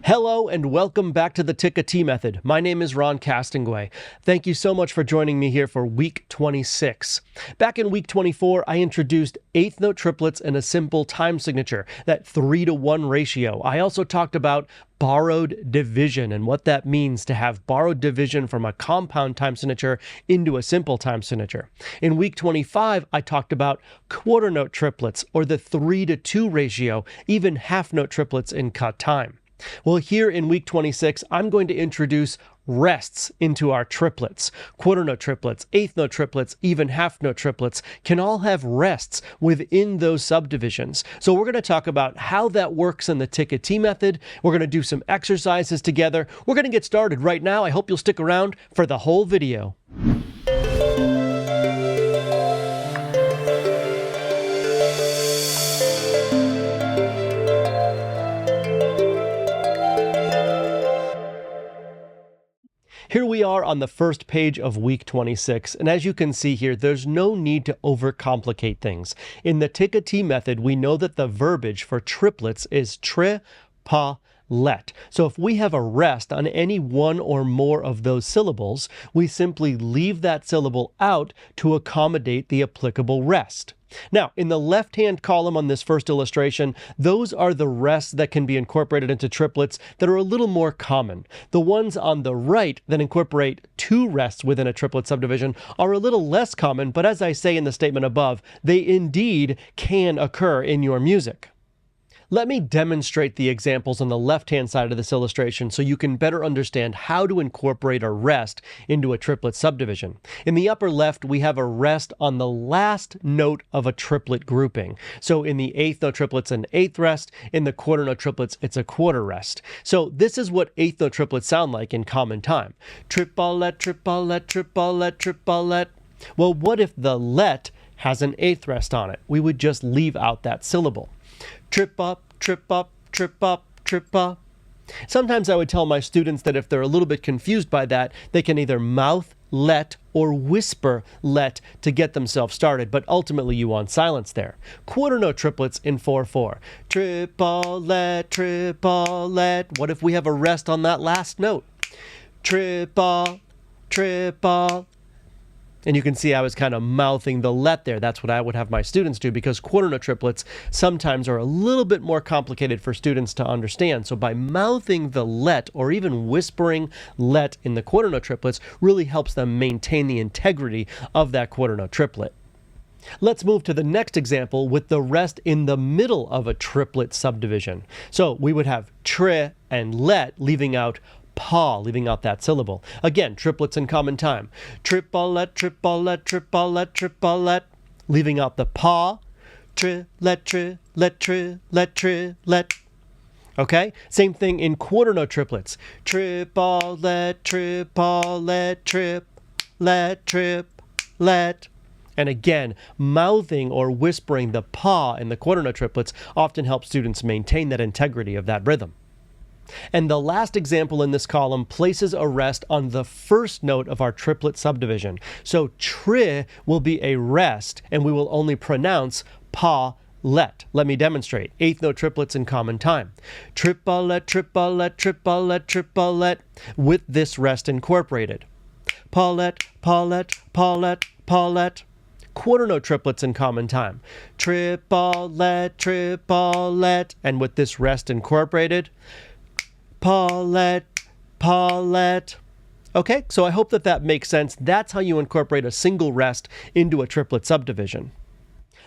Hello and welcome back to the Tik-A Tee Method. My name is Ron Castingway. Thank you so much for joining me here for week 26. Back in week 24, I introduced eighth note triplets and a simple time signature, that 3-to-1 ratio. I also talked about borrowed division and what that means to have borrowed division from a compound time signature into a simple time signature. In week 25, I talked about quarter note triplets or the 3-to-2 ratio, even half note triplets in cut time. Well, here in week 26, I'm going to introduce rests into our triplets. Quarter note triplets, eighth note triplets, even half note triplets can all have rests within those subdivisions. So we're going to talk about how that works in the Tik-A Tee method. We're going to do some exercises together. We're going to get started right now. I hope you'll stick around for the whole video. Here we are on the first page of week 26, and as you can see here, there's no need to overcomplicate things. In the Tik-A Tee method, we know that the verbiage for triplets is tri-pa-let. So if we have a rest on any one or more of those syllables, we simply leave that syllable out to accommodate the applicable rest. Now, in the left-hand column on this first illustration, those are the rests that can be incorporated into triplets that are a little more common. The ones on the right that incorporate two rests within a triplet subdivision are a little less common, but as I say in the statement above, they indeed can occur in your music. Let me demonstrate the examples on the left-hand side of this illustration so you can better understand how to incorporate a rest into a triplet subdivision. In the upper left, we have a rest on the last note of a triplet grouping. So in the eighth note triplets, an eighth rest. In the quarter note triplets, it's a quarter rest. So this is what eighth note triplets sound like in common time. Triplet, triplet, triplet, triplet. Well, what if the let has an eighth rest on it? We would just leave out that syllable. Trip up, trip up, trip up, trip up. Sometimes I would tell my students that if they're a little bit confused by that, they can either mouth let or whisper let to get themselves started, but ultimately you want silence there. Quarter note triplets in 4/4. Triplet, triplet. What if we have a rest on that last note? Triple, triple. And you can see I was kind of mouthing the let there. That's what I would have my students do because quarter note triplets sometimes are a little bit more complicated for students to understand. So by mouthing the let or even whispering let in the quarter note triplets really helps them maintain the integrity of that quarter note triplet. Let's move to the next example with the rest in the middle of a triplet subdivision. So we would have tri and let leaving out pa, leaving out that syllable. Again, triplets in common time. Triplet, triplet, triplet, triplet, leaving out the pa. Tri-let, tri-let, tri-let, tri-let. Okay? Same thing in quarter note triplets. Triplet, triplet, triplet, triplet. And again, mouthing or whispering the pa in the quarter note triplets often helps students maintain that integrity of that rhythm. And the last example in this column places a rest on the first note of our triplet subdivision. So tri will be a rest, and we will only pronounce pa let. Let me demonstrate. Eighth note triplets in common time. Triplet, triplet, triplet, triplet, with this rest incorporated. Pa-let, pa-let, pa-let, pa-let. Quarter note triplets in common time. Triplet, triplet, and with this rest incorporated. Pa-let, pa-let. Okay, so I hope that makes sense. That's how you incorporate a single rest into a triplet subdivision.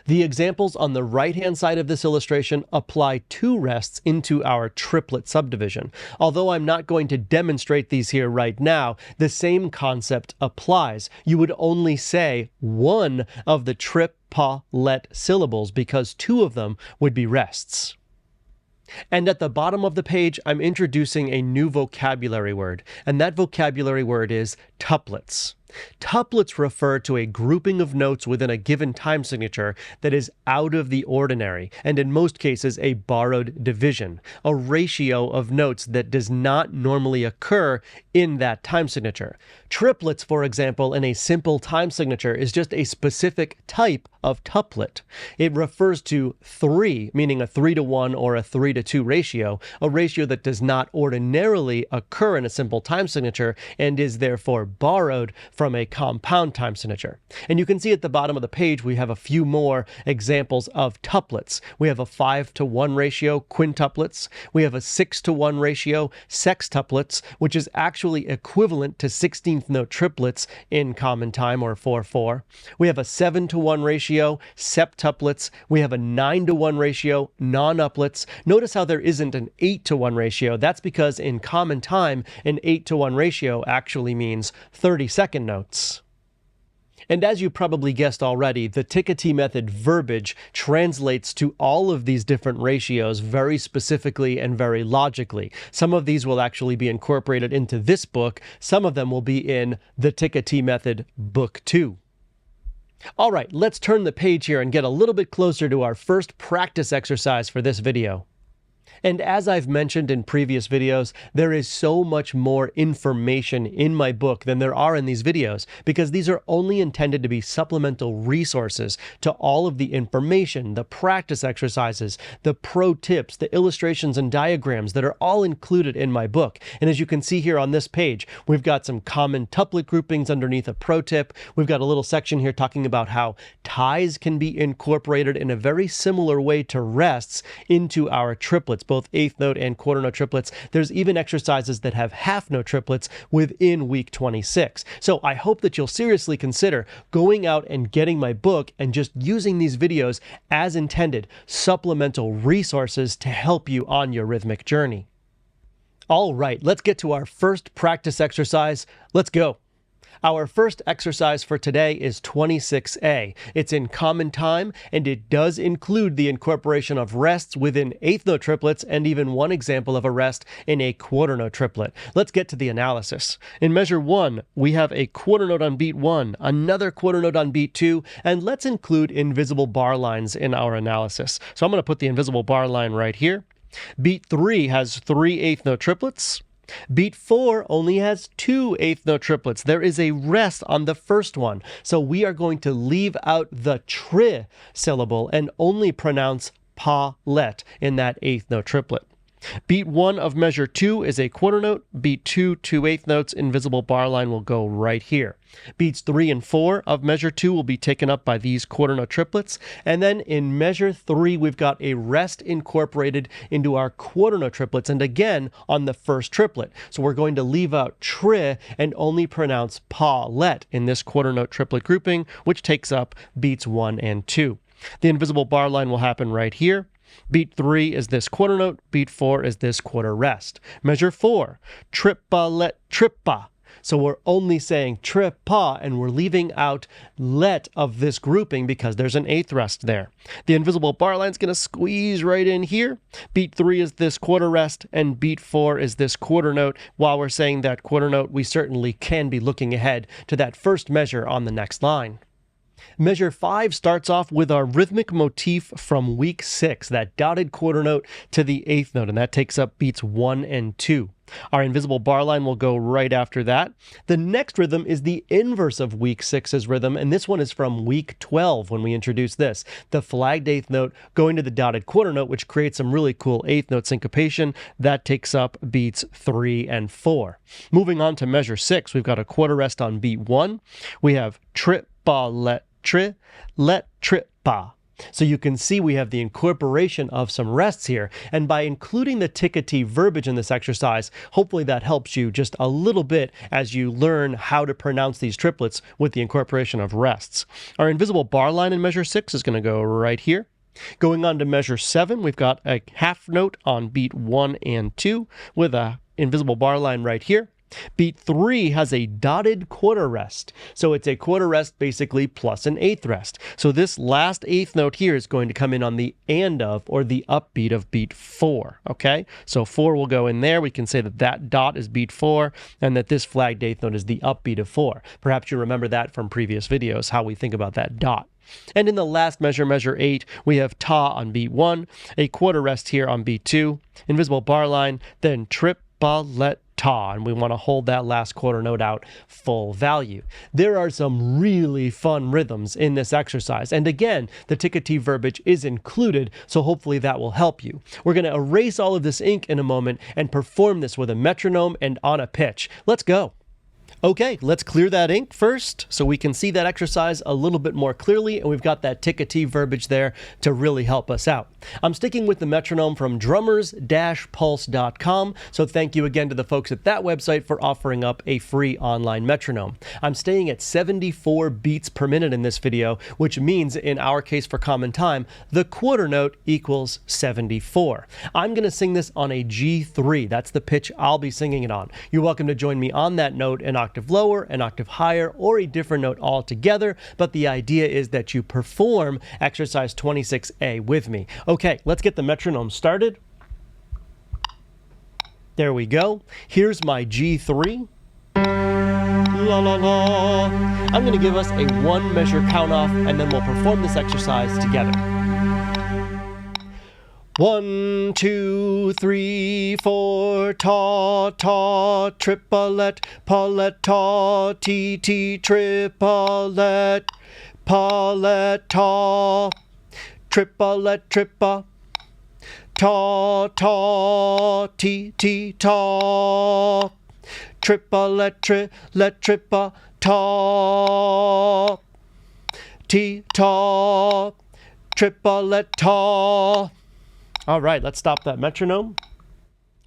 The examples on the right-hand side of this illustration apply two rests into our triplet subdivision. Although I'm not going to demonstrate these here right now, the same concept applies. You would only say one of the trip-pa-let syllables because two of them would be rests. And at the bottom of the page, I'm introducing a new vocabulary word, and that vocabulary word is tuplets. Tuplets refer to a grouping of notes within a given time signature that is out of the ordinary, and in most cases a borrowed division, a ratio of notes that does not normally occur in that time signature. Triplets, for example, in a simple time signature is just a specific type of tuplet. It refers to 3, meaning a 3-to-1 or a 3-to-2 ratio, a ratio that does not ordinarily occur in a simple time signature and is therefore borrowed from a compound time signature. And you can see at the bottom of the page we have a few more examples of tuplets. We have a 5-to-1 ratio, quintuplets. We have a 6-to-1 ratio, sextuplets, which is actually equivalent to 16th note triplets in common time, or 4/4. We have a 7-to-1 ratio, septuplets. We have a 9-to-1 ratio, nonuplets. Notice how there isn't an 8-to-1 ratio. That's because in common time, an 8-to-1 ratio actually means 32nd notes. And as you probably guessed already, the Tik-A Tee method verbiage translates to all of these different ratios very specifically and very logically. Some of these will actually be incorporated into this book. Some of them will be in the Tik-A Tee method book 2. All right, let's turn the page here and get a little bit closer to our first practice exercise for this video. And as I've mentioned in previous videos, there is so much more information in my book than there are in these videos, because these are only intended to be supplemental resources to all of the information, the practice exercises, the pro tips, the illustrations and diagrams that are all included in my book. And as you can see here on this page, we've got some common tuplet groupings underneath a pro tip. We've got a little section here talking about how ties can be incorporated in a very similar way to rests into our triplets, both eighth note and quarter note triplets. There's even exercises that have half note triplets within week 26. So I hope that you'll seriously consider going out and getting my book and just using these videos as intended, supplemental resources to help you on your rhythmic journey. All right, let's get to our first practice exercise. Let's go. Our first exercise for today is 26A. It's in common time, and it does include the incorporation of rests within eighth note triplets and even one example of a rest in a quarter note triplet. Let's get to the analysis. In measure 1, we have a quarter note on beat 1, another quarter note on beat 2, and let's include invisible bar lines in our analysis. So I'm going to put the invisible bar line right here. Beat 3 has 3 eighth note triplets. Beat 4 only has 2 eighth note triplets. There is a rest on the first one. So we are going to leave out the tri syllable and only pronounce pa-let in that eighth note triplet. Beat 1 of measure 2 is a quarter note. Beat 2, 2 eighth notes. Invisible bar line will go right here. Beats 3 and 4 of measure 2 will be taken up by these quarter note triplets. And then in measure 3, we've got a rest incorporated into our quarter note triplets, and again on the first triplet. So we're going to leave out tri and only pronounce pa-let in this quarter note triplet grouping, which takes up beats 1 and 2. The invisible bar line will happen right here. Beat 3 is this quarter note. Beat 4 is this quarter rest. Measure 4, trippa-let trippa. So we're only saying trippa, and we're leaving out let of this grouping because there's an eighth rest there. The invisible bar line is going to squeeze right in here. Beat 3 is this quarter rest, and beat 4 is this quarter note. While we're saying that quarter note, we certainly can be looking ahead to that first measure on the next line. Measure 5 starts off with our rhythmic motif from week 6, that dotted quarter note to the eighth note, and that takes up beats 1 and 2. Our invisible bar line will go right after that. The next rhythm is the inverse of week 6's rhythm, and this one is from week 12 when we introduce this. The flagged eighth note going to the dotted quarter note, which creates some really cool eighth note syncopation. That takes up beats 3 and 4. Moving on to measure 6, we've got a quarter rest on beat 1. We have trippa-let tri, let trippa. So you can see we have the incorporation of some rests here, and by including the Tik-A Tee verbiage in this exercise, hopefully that helps you just a little bit as you learn how to pronounce these triplets with the incorporation of rests. Our invisible bar line in measure 6 is going to go right here. Going on to measure 7, we've got a half note on beat 1 and 2 with a invisible bar line right here. Beat 3 has a dotted quarter rest. So it's a quarter rest basically plus an eighth rest. So this last eighth note here is going to come in on the and of, or the upbeat of beat 4. Okay, so 4 will go in there. We can say that that dot is beat 4 and that this flagged eighth note is the upbeat of 4. Perhaps you remember that from previous videos, how we think about that dot. And in the last measure, measure 8, we have ta on beat 1, a quarter rest here on beat 2, invisible bar line, then triplet ta, and we want to hold that last quarter note out full value. There are some really fun rhythms in this exercise, and again, the Tik-A Tee verbiage is included, so hopefully that will help you. We're going to erase all of this ink in a moment and perform this with a metronome and on a pitch. Let's go. Okay, let's clear that ink first so we can see that exercise a little bit more clearly, and we've got that Tik-A Tee verbiage there to really help us out. I'm sticking with the metronome from drummers-pulse.com, so thank you again to the folks at that website for offering up a free online metronome. I'm staying at 74 beats per minute in this video, which means in our case for common time, the quarter note equals 74. I'm going to sing this on a G3. That's the pitch I'll be singing it on. You're welcome to join me on that note an octave lower, an octave higher, or a different note altogether, but the idea is that you perform exercise 26A with me. Okay, let's get the metronome started. There we go. Here's my G3. La la la. I'm going to give us a 1 measure count off, and then we'll perform this exercise together. 1, 2, 3, 4, ta, ta, triplet, palet, ta, ti, ti, triplet, palet, ta, triplet, trippa, ta, ta, ti, ti, ta, triplet, triplet, trippa, ta, ti, ta, triplet, ta. All right, let's stop that metronome.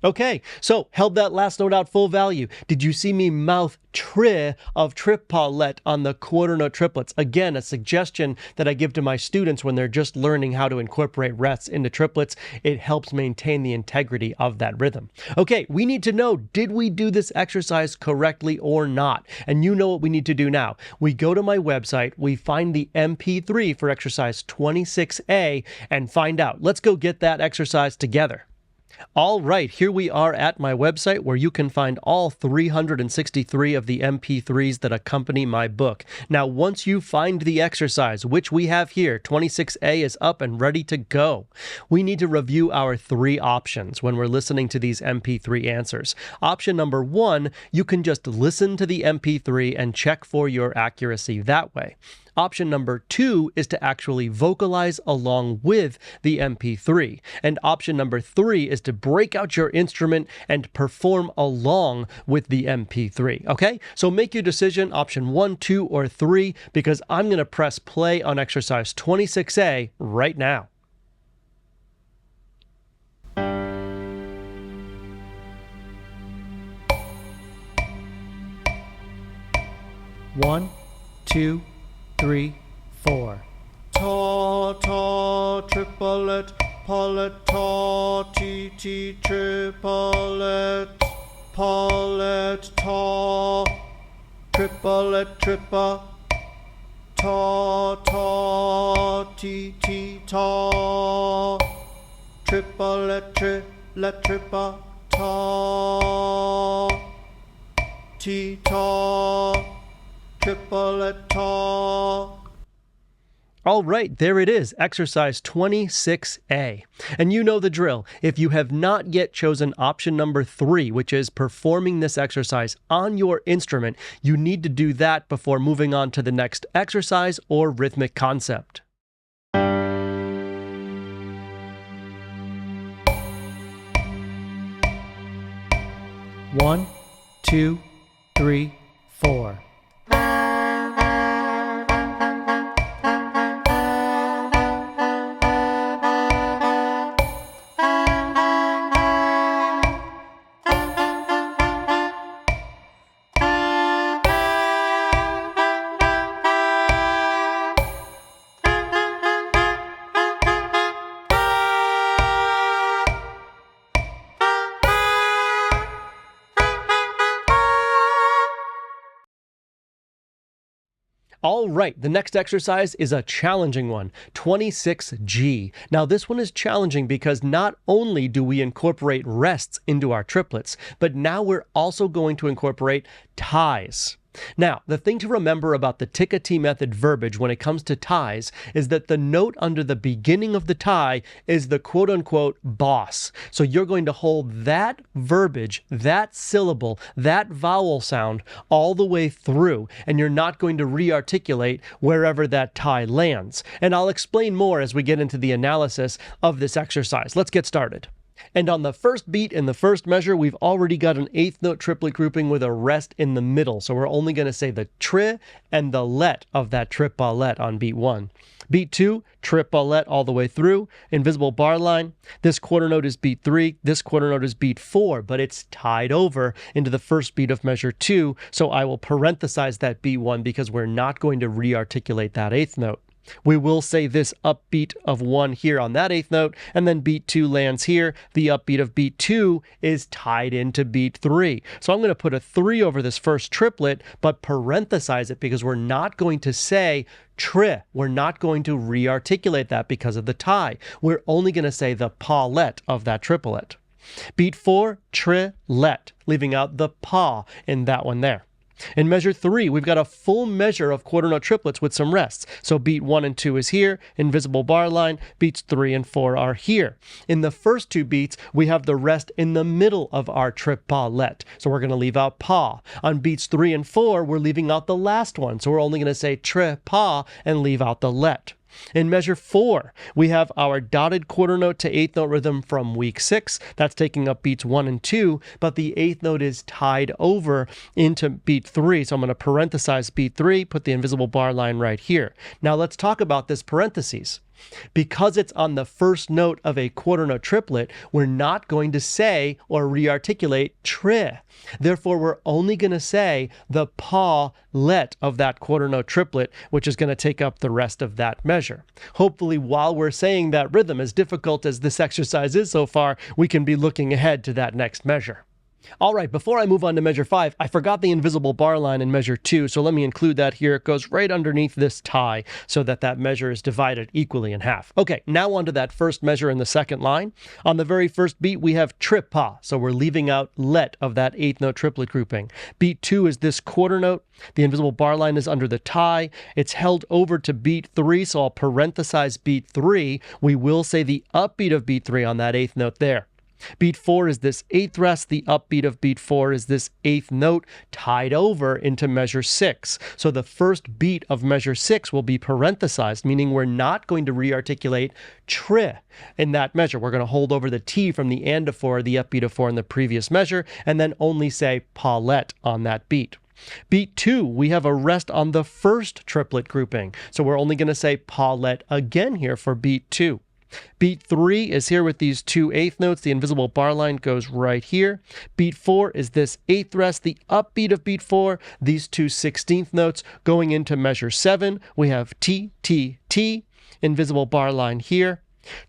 Okay, so held that last note out full value. Did you see me mouth tri of triplet on the quarter note triplets? Again, a suggestion that I give to my students when they're just learning how to incorporate rests into triplets. It helps maintain the integrity of that rhythm. Okay, we need to know, did we do this exercise correctly or not? And you know what we need to do now. We go to my website, we find the MP3 for exercise 26A and find out. Let's go get that exercise together. All right, here we are at my website where you can find all 363 of the MP3s that accompany my book. Now, once you find the exercise, which we have here, 26A is up and ready to go. We need to review our 3 options when we're listening to these MP3 answers. Option number 1, you can just listen to the MP3 and check for your accuracy that way. Option number 2 is to actually vocalize along with the MP3. And option number 3 is to break out your instrument and perform along with the MP3. Okay, so make your decision, option 1, 2, or 3, because I'm going to press play on exercise 26A right now. One, 2, 3, 4. Ta, ta, triplet, palet, ta, ti, ti, triplet, palet, ta, triplet, trippa, ta, ta, ti, ti, ta, triplet, triplet, trippa, ta, ti, ta, triplet, ta. All right, there it is, exercise 26A. And you know the drill. If you have not yet chosen option number 3, which is performing this exercise on your instrument, you need to do that before moving on to the next exercise or rhythmic concept. 1, 2, 3, 4. All right, the next exercise is a challenging one, 26G. Now this one is challenging because not only do we incorporate rests into our triplets, but now we're also going to incorporate ties. Now, the thing to remember about the Tik-A Tee method verbiage when it comes to ties is that the note under the beginning of the tie is the quote-unquote boss. So you're going to hold that verbiage, that syllable, that vowel sound all the way through, and you're not going to re-articulate wherever that tie lands. And I'll explain more as we get into the analysis of this exercise. Let's get started. And on the first beat in the first measure, we've already got an eighth note triplet grouping with a rest in the middle. So we're only going to say the tri and the let of that triplet on beat 1. Beat 2, triplet all the way through, invisible bar line. This quarter note is beat 3, this quarter note is beat 4, but it's tied over into the first beat of measure 2. So I will parenthesize that beat 1 because we're not going to re-articulate that eighth note. We will say this upbeat of 1 here on that eighth note, and then beat 2 lands here. The upbeat of beat 2 is tied into beat 3. So I'm going to put a 3 over this first triplet, but parenthesize it because we're not going to say tri. We're not going to re-articulate that because of the tie. We're only going to say the pa-let of that triplet. Beat 4, tri-let, leaving out the pa in that one there. In measure 3, we've got a full measure of quarter note triplets with some rests. So beat 1 and 2 is here, invisible bar line, beats 3 and 4 are here. In the first 2 beats, we have the rest in the middle of our triplet. So we're going to leave out pa. On beats 3 and 4, we're leaving out the last one. So we're only going to say tri-pa and leave out the let. In measure 4, we have our dotted quarter note to eighth note rhythm from week 6. That's taking up beats 1 and 2, but the eighth note is tied over into beat 3. So I'm going to parenthesize beat 3, put the invisible bar line right here. Now let's talk about this parentheses. Because it's on the first note of a quarter note triplet, we're not going to say or re-articulate tri. Therefore, we're only going to say the pa-let of that quarter note triplet, which is going to take up the rest of that measure. Hopefully, while we're saying that rhythm, as difficult as this exercise is so far, we can be looking ahead to that next measure. All right, before I move on to measure 5, I forgot the invisible bar line in measure 2, so let me include that here. It goes right underneath this tie so that that measure is divided equally in half. Okay, now on to that first measure in the second line. On the very first beat, we have tri-pa, so we're leaving out let of that eighth note triplet grouping. Beat 2 is this quarter note. The invisible bar line is under the tie. It's held over to beat 3, so I'll parenthesize beat 3. We will say the upbeat of beat 3 on that eighth note there. Beat 4 is this eighth rest. The upbeat of beat 4 is this eighth note tied over into measure 6. So the first beat of measure 6 will be parenthesized, meaning we're not going to re-articulate tri in that measure. We're going to hold over the T from the and of 4, the upbeat of 4 in the previous measure, and then only say pa-let on that beat. Beat 2, we have a rest on the first triplet grouping. So we're only going to say pa-let again here for beat 2. Beat 3 is here with these 2 eighth notes. The invisible bar line goes right here. Beat 4 is this eighth rest. The upbeat of beat 4, these 2 16th notes going into measure 7. We have T, T, T, invisible bar line here.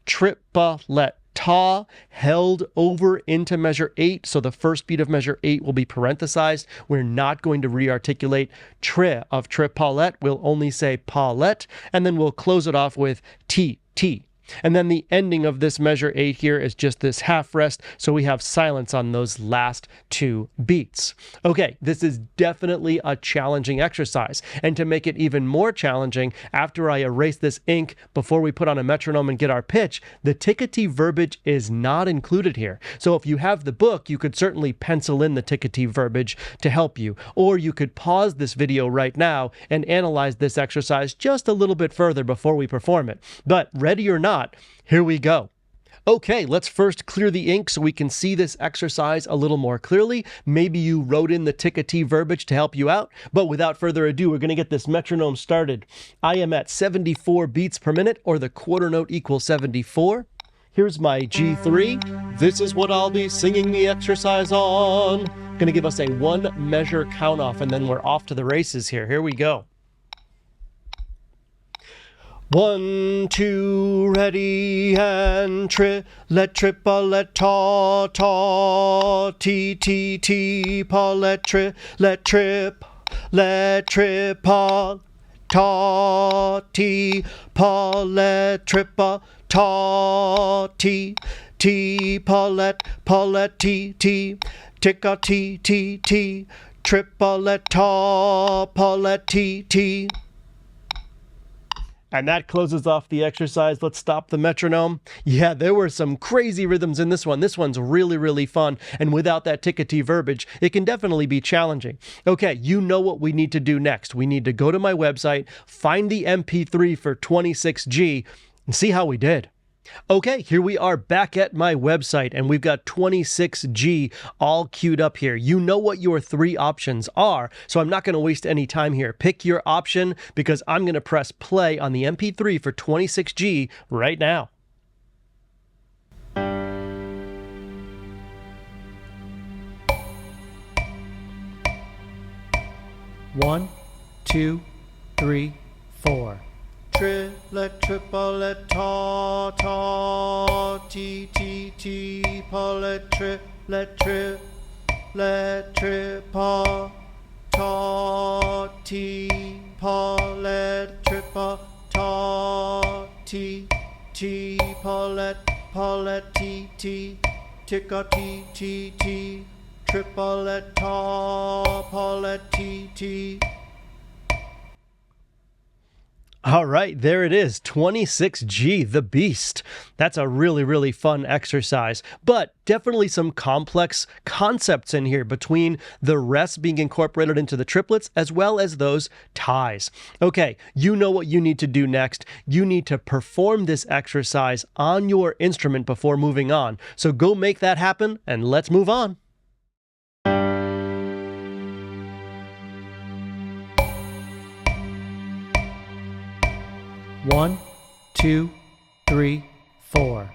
Triplet, ta, held over into measure 8. So the first beat of measure 8 will be parenthesized. We're not going to re-articulate tri of triplet. We'll only say pa-let, and then we'll close it off with T, T. And then the ending of this measure 8 here is just this half rest, so we have silence on those last 2 beats. Okay, this is definitely a challenging exercise, and to make it even more challenging, after I erase this ink before we put on a metronome and get our pitch, the Tik-A Tee verbiage is not included here. So if you have the book, you could certainly pencil in the Tik-A Tee verbiage to help you, or you could pause this video right now and analyze this exercise just a little bit further before we perform it. But ready or not, here we go. Okay, let's first clear the ink so we can see this exercise a little more clearly. Maybe you wrote in the Tik-A Tee verbiage to help you out, but without further ado, we're going to get this metronome started. I am at 74 beats per minute, or the quarter note equals 74. Here's my G3. This is what I'll be singing the exercise on. Going to give us a 1 measure count off, and then we're off to the races here. Here we go. 1, 2, ready, and tri-let, triplet, ta, ta, T, T, T, pa-let, tri-let, trip, let, trip, pa, ta, ti, palet, tripa, ta, ti, ti, palet, palet, ti, ti, Tik-A Tee, ti, ti, triplet, ta, palet, ti, ti. And that closes off the exercise. Let's stop the metronome. Yeah, there were some crazy rhythms in this one. This one's really, really fun. And without that Tik-A Tee verbiage, it can definitely be challenging. Okay, you know what we need to do next. We need to go to my website, find the MP3 for 26G, and see how we did. Okay, here we are back at my website, and we've got 26G all queued up here. You know what your three options are, so I'm not going to waste any time here. Pick your option because I'm going to press play on the MP3 for 26G right now. One, two, three, four. Triplet, triplet, ta, ta, ti, ti, ti, palet, triplet, triplet, tripa, ta, ti, palet, tripa, ta, ti, ti, palet, palet, ti, ti, Tik-A Tee, ti, ti, triplet, ta, palet, ti, ti. All right, there it is, 26G, the beast. That's a really, really fun exercise, but definitely some complex concepts in here between the rests being incorporated into the triplets as well as those ties. Okay, you know what you need to do next. You need to perform this exercise on your instrument before moving on. So go make that happen and let's move on. One, two, three, four.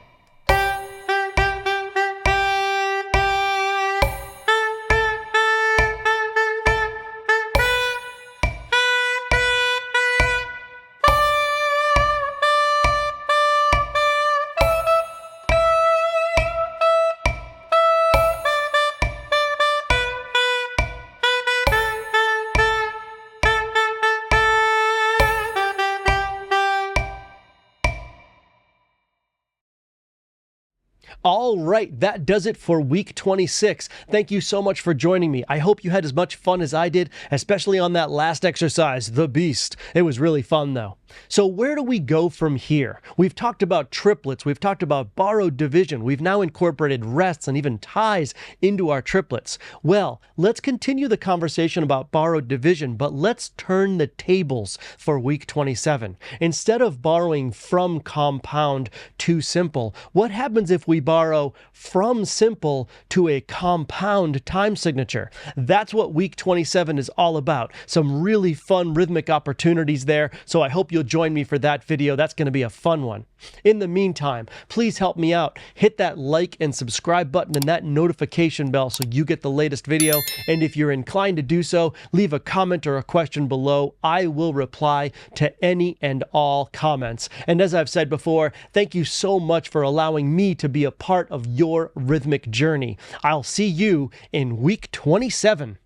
All right, that does it for week 26. Thank you so much for joining me. I hope you had as much fun as I did, especially on that last exercise, the beast. It was really fun though. So where do we go from here? We've talked about triplets, we've talked about borrowed division, we've now incorporated rests and even ties into our triplets. Well, let's continue the conversation about borrowed division, but let's turn the tables for week 27. Instead of borrowing from compound to simple, what happens if we borrow from simple to a compound time signature? That's what week 27 is all about. Some really fun rhythmic opportunities there, so I hope you'll join me for that video. That's going to be a fun one. In the meantime, please help me out. Hit that like and subscribe button and that notification bell so you get the latest video. And if you're inclined to do so, leave a comment or a question below. I will reply to any and all comments. And as I've said before, thank you so much for allowing me to be a part of your rhythmic journey. I'll see you in week 27.